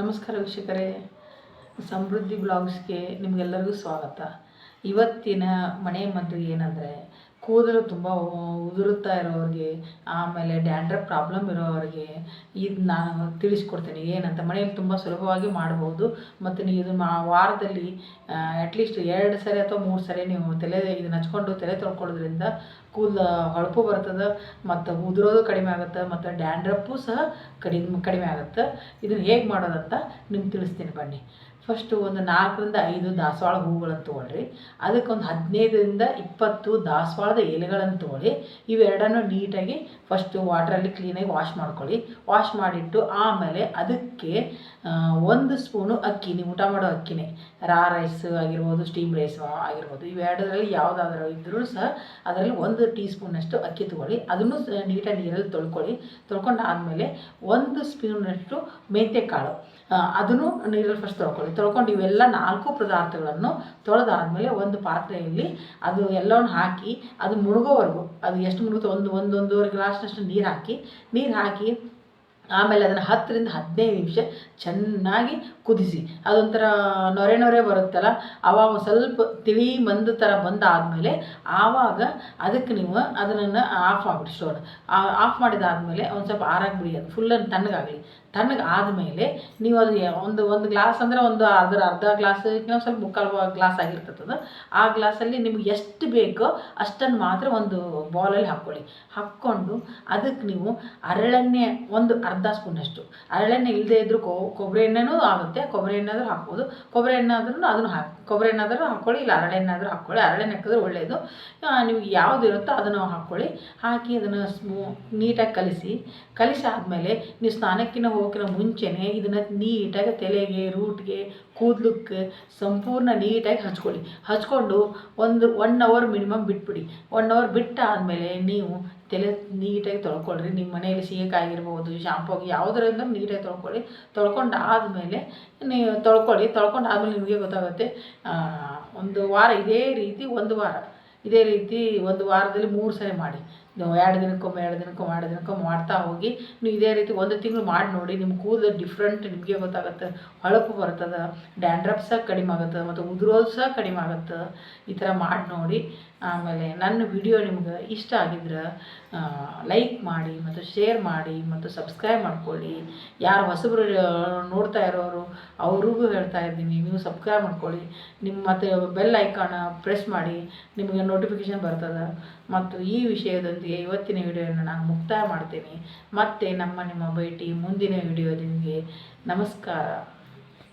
ನಮಸ್ಕಾರ ವೀಕ್ಷಕರೇ, ಸಮೃದ್ಧಿ ಬ್ಲಾಗ್ಸ್ಗೆ ನಿಮಗೆಲ್ಲರಿಗೂ ಸ್ವಾಗತ. ಇವತ್ತಿನ ಮನೆ ಮದ್ದು ಏನಂದರೆ, ಕೂದಲು ತುಂಬ ಉದುರುತ್ತಾ ಇರೋರಿಗೆ, ಆಮೇಲೆ ಡ್ಯಾಂಡ್ರಫ್ ಪ್ರಾಬ್ಲಮ್ ಇರೋರಿಗೆ ಇದು ನಾನು ತಿಳಿಸ್ಕೊಡ್ತೀನಿ. ಏನಂತ ಮನೆಯಲ್ಲಿ ತುಂಬ ಸುಲಭವಾಗಿ ಮಾಡ್ಬೋದು. ಮತ್ತು ನೀವು ಇದು ವಾರದಲ್ಲಿ ಅಟ್ಲೀಸ್ಟ್ 2 ಸರಿ ಅಥವಾ 3 ಸರಿ ನೀವು ಇದನ್ನು ಹಚ್ಕೊಂಡು ತಲೆ ತೊಳ್ಕೊಳ್ಳೋದ್ರಿಂದ ಕೂದಲು ಹೊಳಪು ಬರ್ತದೆ, ಮತ್ತು ಉದುರೋದು ಕಡಿಮೆ ಆಗುತ್ತೆ, ಮತ್ತು ಡ್ಯಾಂಡ್ರಫು ಸಹ ಕಡಿಮೆ ಆಗುತ್ತೆ. ಇದನ್ನು ಹೇಗೆ ಮಾಡೋದಂತ ನಿಮ್ಗೆ ತಿಳಿಸ್ತೀನಿ ಬನ್ನಿ. ಫಸ್ಟು ಒಂದು 4 ರಿಂದ 5 ದಾಸವಾಳ ಹೂಗಳನ್ನು ತೊಗೊಳ್ರಿ. ಅದಕ್ಕೊಂದು 15 ರಿಂದ 20 ದಾಸವಾಳದ ಎಲೆಗಳನ್ನು ತೊಗೊಳ್ಳಿ. ಇವೆರಡನ್ನು ನೀಟಾಗಿ ಫಸ್ಟು ವಾಟ್ರಲ್ಲಿ ಕ್ಲೀನಾಗಿ ವಾಶ್ ಮಾಡ್ಕೊಳ್ಳಿ. ವಾಶ್ ಮಾಡಿಟ್ಟು ಆಮೇಲೆ ಅದಕ್ಕೆ 1 ಸ್ಪೂನು ಅಕ್ಕಿ, ನೀವು ಊಟ ಮಾಡೋ ಅಕ್ಕಿನೇ, ರೈಸ್ ಆಗಿರ್ಬೋದು, ಸ್ಟೀಮ್ ರೈಸ್ ಆಗಿರ್ಬೋದು, ಇವೆರಡರಲ್ಲಿ ಯಾವುದಾದ್ರೂ ಇದ್ದರೂ ಸಹ ಅದರಲ್ಲಿ 1 ಟೀ ಸ್ಪೂನಷ್ಟು ಅಕ್ಕಿ ತೊಗೊಳ್ಳಿ. ಅದನ್ನು ನೀಟಾಗಿ ನೀರಲ್ಲಿ ತೊಳ್ಕೊಂಡು ಆದಮೇಲೆ 1 ಸ್ಪೂನಷ್ಟು ಮೆಂತ್ಯಕಾಳು, ಅದನ್ನು ನೀರಲ್ಲಿ ಫಸ್ಟ್ ತೊಳ್ಕೊಂಡು ಇವೆಲ್ಲ 4 ಪದಾರ್ಥಗಳನ್ನು ತೊಳೆದಾದ್ಮೇಲೆ ಒಂದು ಪಾತ್ರೆಯಲ್ಲಿ ಅದು ಎಲ್ಲವನ್ನು ಹಾಕಿ ಅದು ಮುಳುಗೋವರೆಗೂ, ಅದು ಎಷ್ಟು ಮುಳುಗುತ್ತೋ ಒಂದೂವರೆ ಗ್ಲಾಸ್ನಷ್ಟು ನೀರು ಹಾಕಿ ಆಮೇಲೆ ಅದನ್ನು 10 ರಿಂದ 15 ನಿಮಿಷ ಚೆನ್ನಾಗಿ ಕುದಿಸಿ. ಅದೊಂಥರ ನೊರೆ ಬರುತ್ತಲ್ಲ, ಆವಾಗ ಸ್ವಲ್ಪ ತಿಳಿ ಮಂದ ಥರ ಬಂದಾದಮೇಲೆ ಆವಾಗ ಅದಕ್ಕೆ ನೀವು ಅದನ್ನು ಆಫ್ ಮಾಡಿಬಿಡಿ. ಸ್ಟೋವ್ ಆಫ್ ಮಾಡಿದಾದಮೇಲೆ ಒಂದು ಸ್ವಲ್ಪ ಆರಾಗಿ ಬಿಡಿ, ಅದು ಫುಲ್ ತಣ್ಣಗಾಗಲಿ. ತಣ್ಣಗಾದಮೇಲೆ ನೀವು ಅದು ಒಂದು ಗ್ಲಾಸ್ ಅಂದರೆ ಅದರ ಅರ್ಧ ಗ್ಲಾಸ್ಗಿಂತ ಸ್ವಲ್ಪ ಮುಕ್ಕಾಲು ಗ್ಲಾಸ್ ಆಗಿರ್ತದೆ. ಆ ಗ್ಲಾಸಲ್ಲಿ ನಿಮ್ಗೆ ಎಷ್ಟು ಬೇಕೋ ಅಷ್ಟನ್ನು ಮಾತ್ರ ಒಂದು ಬೌಲಲ್ಲಿ ಹಾಕ್ಕೊಂಡು ಅದಕ್ಕೆ ನೀವು ಹರಳೆಣ್ಣೆ ಒಂದು ಅರ್ಧ ಸ್ಪೂನಷ್ಟು, ಹರಳೆಣ್ಣೆ ಇಲ್ಲದೇ ಇದ್ದರೂ ಕೊಬ್ಬರಿ ಎಣ್ಣೆನೂ ಆಗುತ್ತೆ, ಕೊಬ್ಬರಿ ಎಣ್ಣೆ ಆದರೂ ಹಾಕ್ಬೋದು. ಕೊಬ್ಬರಿ ಎಣ್ಣೆ ಆದ್ರೂ ಅದನ್ನು ಕೊಬ್ಬರಿ ಎಣ್ಣೆ ಆದರೂ ಹಾಕ್ಕೊಳ್ಳಿ, ಇಲ್ಲ ಹರಳೆಣ್ಣೆ ಆದರೂ ಹಾಕ್ಕೊಳ್ಳಿ. ಹರಳೆಣ್ಣೆ ಹಾಕಿದ್ರೆ ಒಳ್ಳೆಯದು. ನಿಮ್ಗೆ ಯಾವುದು ಇರುತ್ತೋ ಅದನ್ನು ಹಾಕಿ ಅದನ್ನು ನೀಟಾಗಿ ಕಲಿಸಿ ಆದಮೇಲೆ ನೀವು ಸ್ನಾನಕ್ಕಿಂತ ಹೋಗೋಕ್ಕಿಂತ ಮುಂಚೆನೇ ಇದನ್ನು ನೀಟಾಗಿ ತಲೆಗೆ, ರೂಟ್ಗೆ, ಕೂದಲಕ್ಕೆ ಸಂಪೂರ್ಣ ನೀಟಾಗಿ ಹಚ್ಕೊಂಡು 1 ಅವರ್ ಮಿನಿಮಮ್ ಬಿಟ್ಬಿಡಿ. 1 ಅವರ್ ಬಿಟ್ಟಾದಮೇಲೆ ನೀವು ತಲೆ ನೀಟಾಗಿ ತೊಳ್ಕೊಳ್ರಿ. ನಿಮ್ಮ ಮನೆಯಲ್ಲಿ ಸೀಗೆಕಾಯಿಗಿರ್ಬೋದು, ಶಾಂಪೂಗಿ ಯಾವುದರಿಂದ ನೀಟಾಗಿ ತೊಳ್ಕೊಂಡು ಆದಮೇಲೆ ನೀವು ತೊಳ್ಕೊಂಡಾದ್ಮೇಲೆ ನಿಮಗೆ ಗೊತ್ತಾಗುತ್ತೆ. ಒಂದು ವಾರ ಇದೇ ರೀತಿ ಒಂದು ವಾರದಲ್ಲಿ 3 ಸರಿ ಮಾಡಿ. ನೀವು 2 ದಿನಕ್ಕೊಮ್ಮೆ ಮಾಡ್ತಾ ಹೋಗಿ. ನೀವು ಇದೇ ರೀತಿ 1 ತಿಂಗಳು ಮಾಡಿ ನೋಡಿ. ನಿಮ್ಮ ಕೂದಲು ಡಿಫ್ರೆಂಟ್ ನಿಮಗೆ ಗೊತ್ತಾಗುತ್ತೆ. ಹೊಳಪು ಬರ್ತದೆ, ಡ್ಯಾಂಡ್ರಫ್ ಸಹ ಕಡಿಮೆ ಆಗುತ್ತೆ, ಮತ್ತು ಉದುರೋದು ಸಹ ಕಡಿಮೆ ಆಗುತ್ತೆ. ಈ ಥರ ಮಾಡಿ ನೋಡಿ. ಆಮೇಲೆ ನನ್ನ ವಿಡಿಯೋ ನಿಮ್ಗೆ ಇಷ್ಟ ಆಗಿದ್ರೆ ಲೈಕ್ ಮಾಡಿ, ಮತ್ತು ಶೇರ್ ಮಾಡಿ, ಮತ್ತು ಸಬ್ಸ್ಕ್ರೈಬ್ ಮಾಡ್ಕೊಳ್ಳಿ. ಯಾರು ಹೊಸಬರು ನೋಡ್ತಾ ಇರೋರು ಅವ್ರಿಗೂ ಹೇಳ್ತಾ ಇದ್ದೀನಿ, ನೀವು ಸಬ್ಸ್ಕ್ರೈಬ್ ಮಾಡ್ಕೊಳ್ಳಿ. ಮತ್ತು ಬೆಲ್ ಐಕಾನ್ ಪ್ರೆಸ್ ಮಾಡಿ, ನಿಮಗೆ ನೋಟಿಫಿಕೇಷನ್ ಬರ್ತದೆ. ಮತ್ತು ಈ ವಿಷಯದೊಂದಿಗೆ ಇವತ್ತಿನ ವಿಡಿಯೋನ ನಾನು ಮುಕ್ತಾಯ ಮಾಡ್ತೀನಿ. ಮತ್ತೆ ನಿಮ್ಮ ಭೇಟಿ ಮುಂದಿನ ವಿಡಿಯೋದೊಂದಿಗೆ. ನಮಸ್ಕಾರ.